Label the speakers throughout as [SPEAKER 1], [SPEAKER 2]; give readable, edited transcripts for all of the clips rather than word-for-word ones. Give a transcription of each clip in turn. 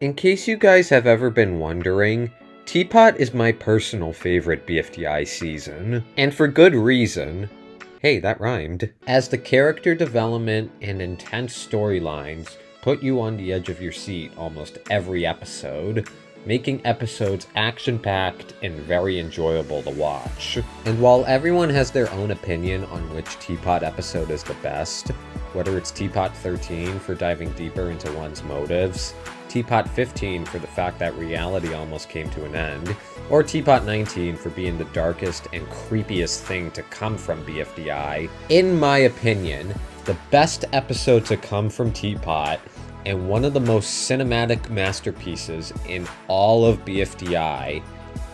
[SPEAKER 1] In case you guys have ever been wondering, TPOT is my personal favorite BFDI season, and for good reason. Hey, that rhymed. As the character development and intense storylines put you on the edge of your seat almost every episode, making episodes action-packed and very enjoyable to watch. And while everyone has their own opinion on which TPOT episode is the best, whether it's TPOT 13 for diving deeper into one's motives, TPOT 15 for the fact that reality almost came to an end, or TPOT 19 for being the darkest and creepiest thing to come from BFDI, in my opinion, the best episode to come from TPOT and one of the most cinematic masterpieces in all of BFDI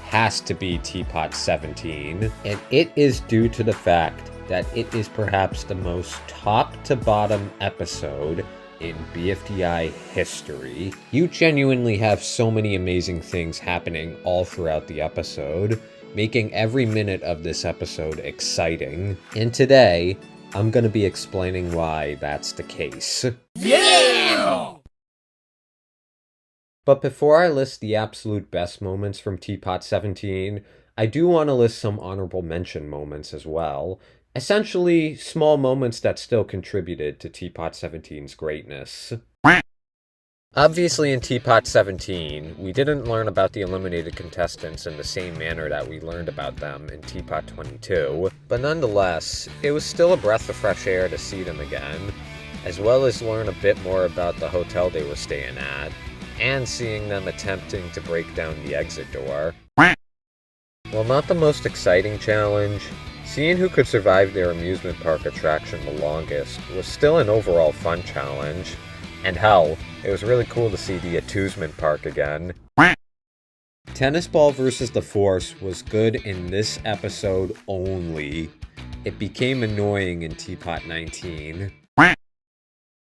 [SPEAKER 1] has to be TPOT 17, and it is due to the fact that it is perhaps the most top-to-bottom episode in BFDI history. You genuinely have so many amazing things happening all throughout the episode, making every minute of this episode exciting. And today, I'm gonna be explaining why that's the case. Yeah! But before I list the absolute best moments from TPOT 17, I do want to list some honorable mention moments as well. Essentially, small moments that still contributed to TPOT 17's greatness. Obviously in TPOT 17, we didn't learn about the eliminated contestants in the same manner that we learned about them in TPOT 22, but nonetheless, it was still a breath of fresh air to see them again, as well as learn a bit more about the hotel they were staying at, and seeing them attempting to break down the exit door. While not the most exciting challenge, seeing who could survive their amusement park attraction the longest was still an overall fun challenge. And hell, it was really cool to see the amusement park again. Tennis Ball vs. the Force was good in this episode only. It became annoying in TPOT 19.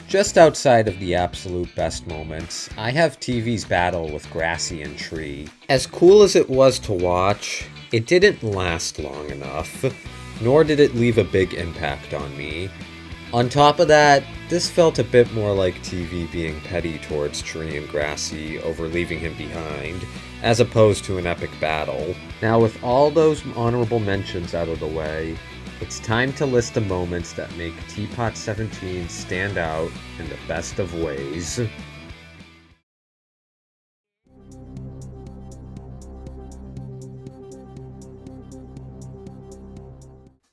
[SPEAKER 1] Just outside of the absolute best moments, I have TV's battle with Grassy and Tree. As cool as it was to watch, it didn't last long enough, nor did it leave a big impact on me. On top of that, this felt a bit more like TV being petty towards Tree and Grassy over leaving him behind, as opposed to an epic battle. Now with all those honorable mentions out of the way, it's time to list the moments that make TPOT 17 stand out in the best of ways.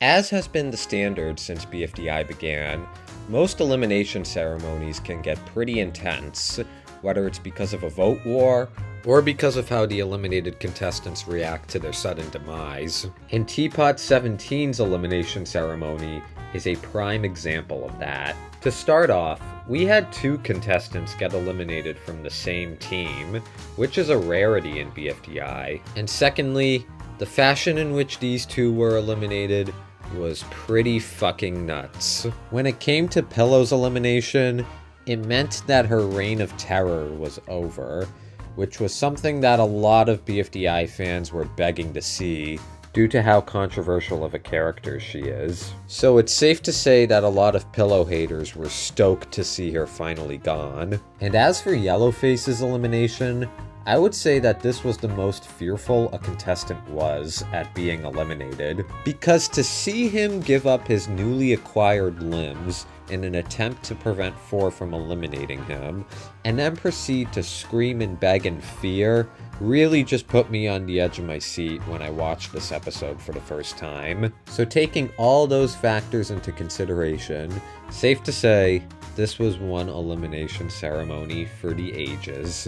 [SPEAKER 1] As has been the standard since BFDI began, most elimination ceremonies can get pretty intense, whether it's because of a vote war, or because of how the eliminated contestants react to their sudden demise. And TPOT 17's elimination ceremony is a prime example of that. To start off, we had two contestants get eliminated from the same team, which is a rarity in BFDI. And secondly, the fashion in which these two were eliminated was pretty fucking nuts. When it came to Pillow's elimination, it meant that her reign of terror was over, which was something that a lot of BFDI fans were begging to see due to how controversial of a character she is. So it's safe to say that a lot of Pillow haters were stoked to see her finally gone. And as for Yellowface's elimination, I would say that this was the most fearful a contestant was at being eliminated, because to see him give up his newly acquired limbs in an attempt to prevent 4 from eliminating him, and then proceed to scream and beg in fear, really just put me on the edge of my seat when I watched this episode for the first time. So taking all those factors into consideration, safe to say, this was one elimination ceremony for the ages.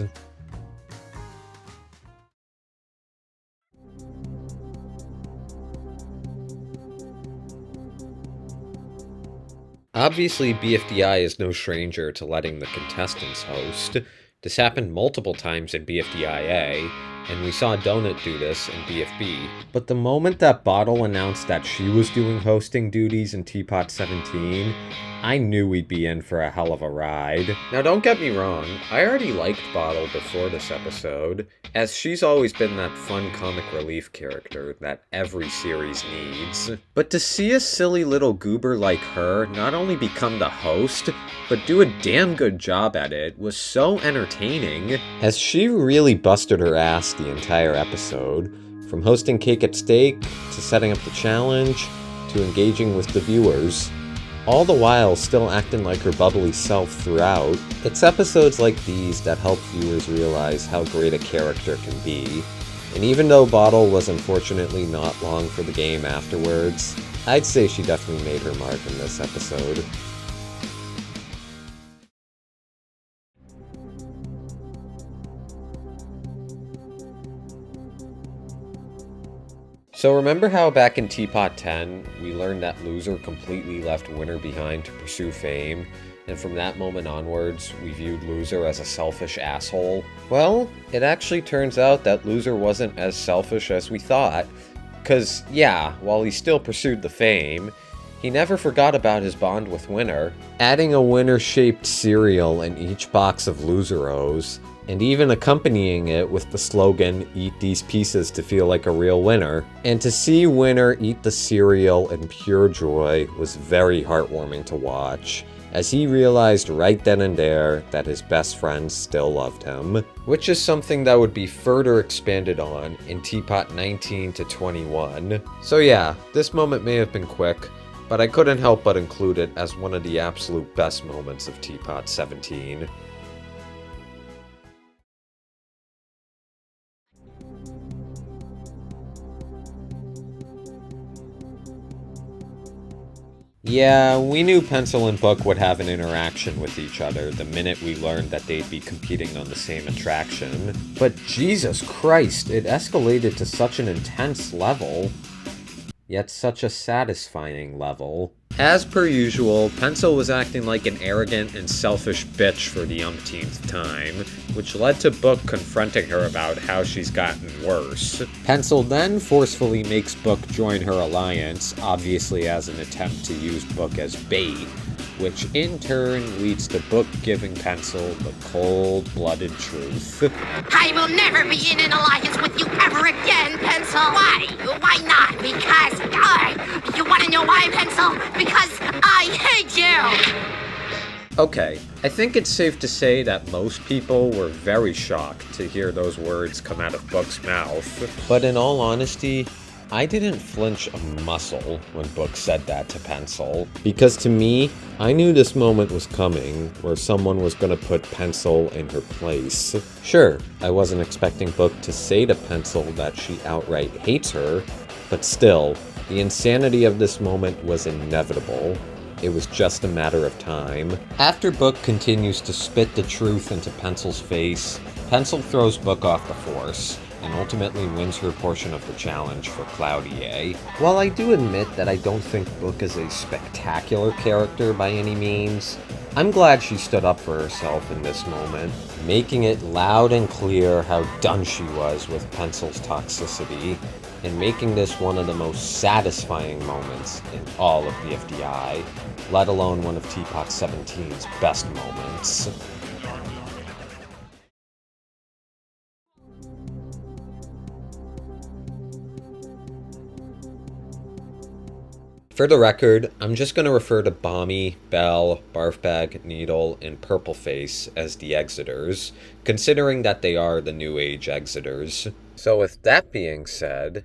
[SPEAKER 1] Obviously, BFDI is no stranger to letting the contestants host. This happened multiple times in BFDIA, and we saw Donut do this in BFB. But the moment that Bottle announced that she was doing hosting duties in TPOT 17, I knew we'd be in for a hell of a ride. Now don't get me wrong, I already liked Bottle before this episode, as she's always been that fun comic relief character that every series needs. But to see a silly little goober like her not only become the host, but do a damn good job at it was so entertaining, as she really busted her ass the entire episode, from hosting Cake at Stake, to setting up the challenge, to engaging with the viewers. All the while still acting like her bubbly self throughout. It's episodes like these that help viewers realize how great a character can be. And even though Bottle was unfortunately not long for the game afterwards, I'd say she definitely made her mark in this episode. So remember how back in TPOT 10, we learned that Loser completely left Winner behind to pursue fame, and from that moment onwards, we viewed Loser as a selfish asshole? Well, it actually turns out that Loser wasn't as selfish as we thought, cause yeah, while he still pursued the fame, he never forgot about his bond with Winner, adding a winner-shaped cereal in each box of Loser-O's, and even accompanying it with the slogan, "Eat these pieces to feel like a real winner." And to see Winner eat the cereal in pure joy was very heartwarming to watch, as he realized right then and there that his best friend still loved him, which is something that would be further expanded on in TPOT 19 to 21. So yeah, this moment may have been quick, but I couldn't help but include it as one of the absolute best moments of TPOT 17. Yeah, we knew Pencil and Book would have an interaction with each other the minute we learned that they'd be competing on the same attraction. But Jesus Christ, it escalated to such an intense level, yet such a satisfying level. As per usual, Pencil was acting like an arrogant and selfish bitch for the umpteenth time, which led to Book confronting her about how she's gotten worse. Pencil then forcefully makes Book join her alliance, obviously as an attempt to use Book as bait, which in turn leads to Book giving Pencil the cold-blooded truth.
[SPEAKER 2] I will never be in an alliance with you ever again, Pencil! Why? Why not? Because you want to know why, Pencil? Because I hate you!
[SPEAKER 1] Okay, I think it's safe to say that most people were very shocked to hear those words come out of Book's mouth. But in all honesty, I didn't flinch a muscle when Book said that to Pencil, because to me, I knew this moment was coming where someone was going to put Pencil in her place. Sure, I wasn't expecting Book to say to Pencil that she outright hates her, but still, the insanity of this moment was inevitable. It was just a matter of time. After Book continues to spit the truth into Pencil's face, Pencil throws Book off the force, and ultimately wins her portion of the challenge for Cloudier. While I do admit that I don't think Book is a spectacular character by any means, I'm glad she stood up for herself in this moment, making it loud and clear how done she was with Pencil's toxicity, and making this one of the most satisfying moments in all of BFDI, let alone one of TPOT 17's best moments. For the record, I'm just going to refer to Bommy, Belle, Barfbag, Needle, and Purpleface as the Exiters, considering that they are the New Age Exiters. So with that being said,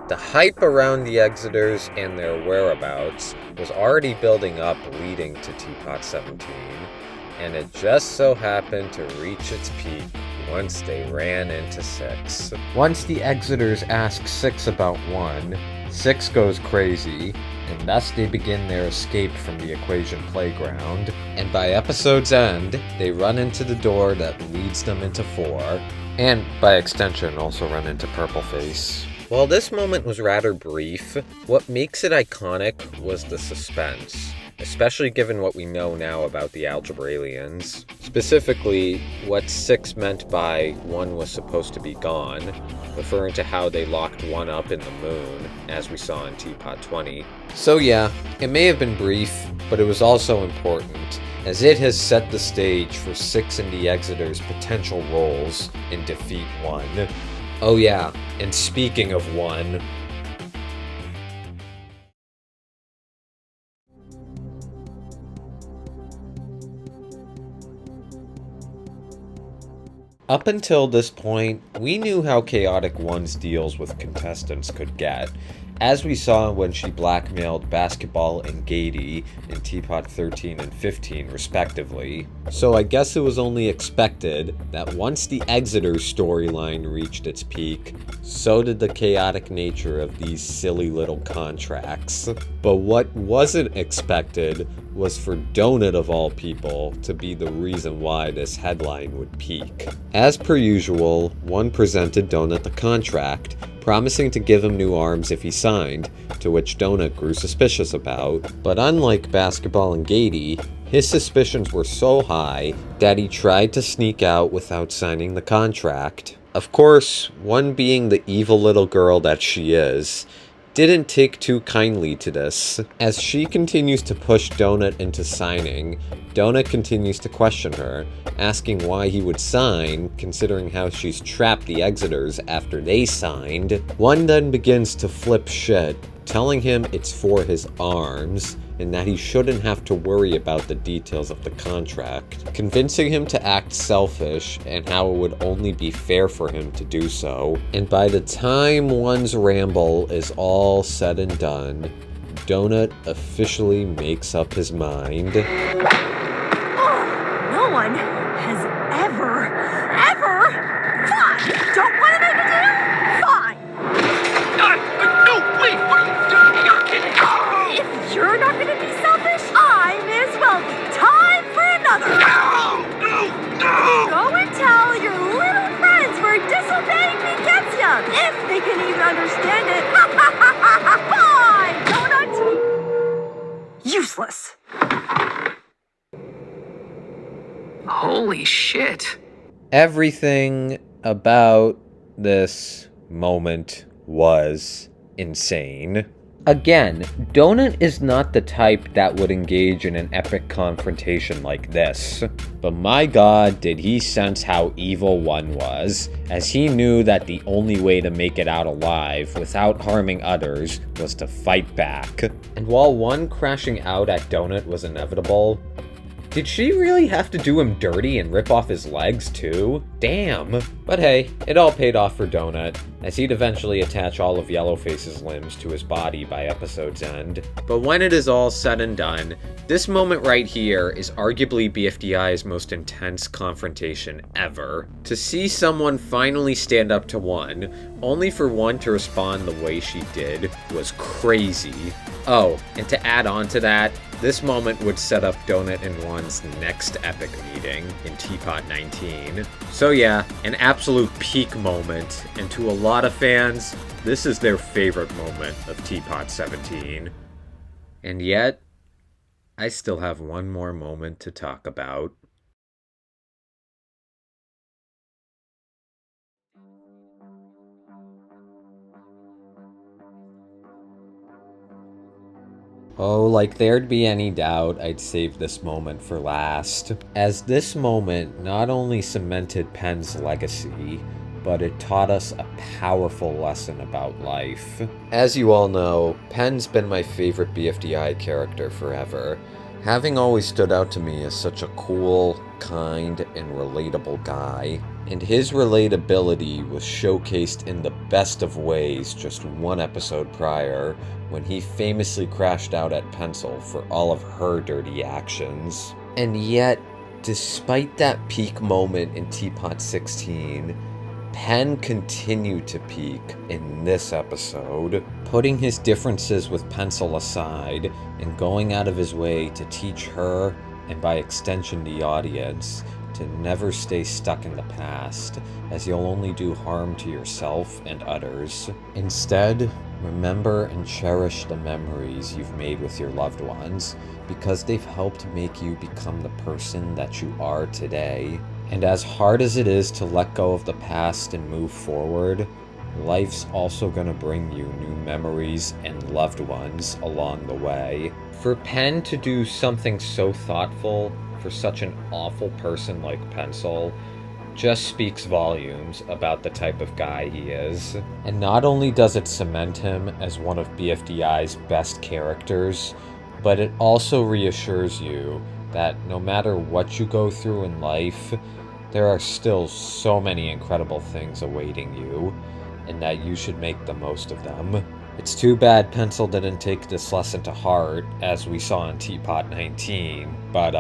[SPEAKER 1] the hype around the Exiters and their whereabouts was already building up leading to TPOT 17, and it just so happened to reach its peak once they ran into 6. Once the Exiters ask 6 about 1, 6 goes crazy, and thus they begin their escape from the Equation Playground, and by episode's end, they run into the door that leads them into 4, and by extension also run into Purpleface. While this moment was rather brief, what makes it iconic was the suspense. especially given what we know now about the Algebralians. Specifically, what 6 meant by 1 was supposed to be gone, referring to how they locked 1 up in the moon, as we saw in TPOT 20. So yeah, it may have been brief, but it was also important, as it has set the stage for 6 and the Exeter's potential roles in Defeat 1. Oh yeah, and speaking of 1... Up until this point, we knew how chaotic 1's deals with contestants could get, as we saw when she blackmailed Basketball and Gady in TPOT 13 and 15 respectively. So I guess it was only expected that once the Exeter storyline reached its peak, so did the chaotic nature of these silly little contracts. But what wasn't expected was for Donut of all people to be the reason why this headline would peak. As per usual, 1 presented Donut the contract, promising to give him new arms if he signed, to which Donut grew suspicious about. But unlike Basketball and Gady, his suspicions were so high that he tried to sneak out without signing the contract. Of course, 1 being the evil little girl that she is, didn't take too kindly to this. As she continues to push Donut into signing, Donut continues to question her, asking why he would sign, considering how she's trapped the Exeters after they signed. 1 then begins to flip shit, telling him it's for his arms, and that he shouldn't have to worry about the details of the contract, convincing him to act selfish and how it would only be fair for him to do so. And by the time 1's ramble is all said and done, Donut officially makes up his mind.
[SPEAKER 3] No one has ever... Fine! Don't want to make a deal? Fine!
[SPEAKER 4] No, wait, what are you doing? You're kidding.
[SPEAKER 3] If you're not going to be selfish, I may as well be. Time for another!
[SPEAKER 4] No!
[SPEAKER 3] Go and tell your little friends where disobeying me gets ya, if they can even understand it. Bye, Donut! Useless.
[SPEAKER 4] Holy shit.
[SPEAKER 1] Everything about this moment was insane. Again, Donut is not the type that would engage in an epic confrontation like this, but my god did he sense how evil 1 was, as he knew that the only way to make it out alive without harming others was to fight back. And while 1 crashing out at Donut was inevitable, did she really have to do him dirty and rip off his legs too? Damn. But hey, it all paid off for Donut, as he'd eventually attach all of Yellowface's limbs to his body by episode's end. But when it is all said and done, this moment right here is arguably BFDI's most intense confrontation ever. To see someone finally stand up to 1, only for 1 to respond the way she did, was crazy. Oh, and to add on to that, this moment would set up Donut and 1's next epic meeting in TPOT 19. So yeah, an absolute peak moment, and to a lot of fans, this is their favorite moment of TPOT 17. And yet, I still have 1 more moment to talk about. Oh, like there'd be any doubt I'd save this moment for last, as this moment not only cemented Penn's legacy, but it taught us a powerful lesson about life. As you all know, Penn's been my favorite BFDI character forever, having always stood out to me as such a cool, kind, and relatable guy. And his relatability was showcased in the best of ways just 1 episode prior, when he famously crashed out at Pencil for all of her dirty actions. And yet, despite that peak moment in TPOT 16, Penn continued to peak in this episode, putting his differences with Pencil aside and going out of his way to teach her, and by extension the audience, to never stay stuck in the past, as you'll only do harm to yourself and others. Instead, Remember and cherish the memories you've made with your loved ones, because they've helped make you become the person that you are today. And as hard as it is to let go of the past and move forward, life's also gonna bring you new memories and loved ones along the way. For Pen to do something so thoughtful for such an awful person like Pencil just speaks volumes about the type of guy he is. And not only does it cement him as one of BFDI's best characters, but it also reassures you that no matter what you go through in life, there are still so many incredible things awaiting you, and that you should make the most of them. It's too bad Pencil didn't take this lesson to heart, as we saw in TPOT 19, but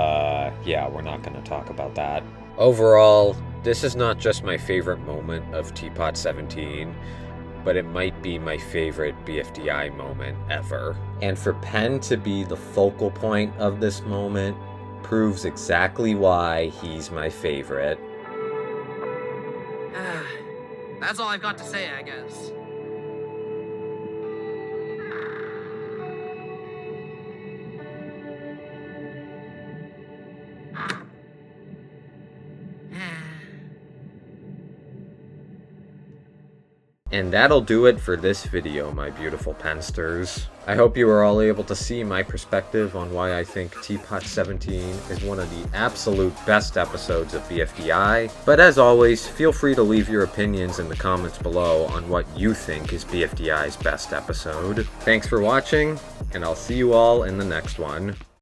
[SPEAKER 1] yeah, we're not going to talk about that. Overall, this is not just my favorite moment of TPOT 17, but it might be my favorite BFDI moment ever. And for Pen to be the focal point of this moment proves exactly why he's my favorite.
[SPEAKER 4] That's all I've got to say, I guess.
[SPEAKER 1] And that'll do it for this video, my beautiful Pensters. I hope you were all able to see my perspective on why I think TPOT 17 is one of the absolute best episodes of BFDI. But as always, feel free to leave your opinions in the comments below on what you think is BFDI's best episode. Thanks for watching, and I'll see you all in the next one.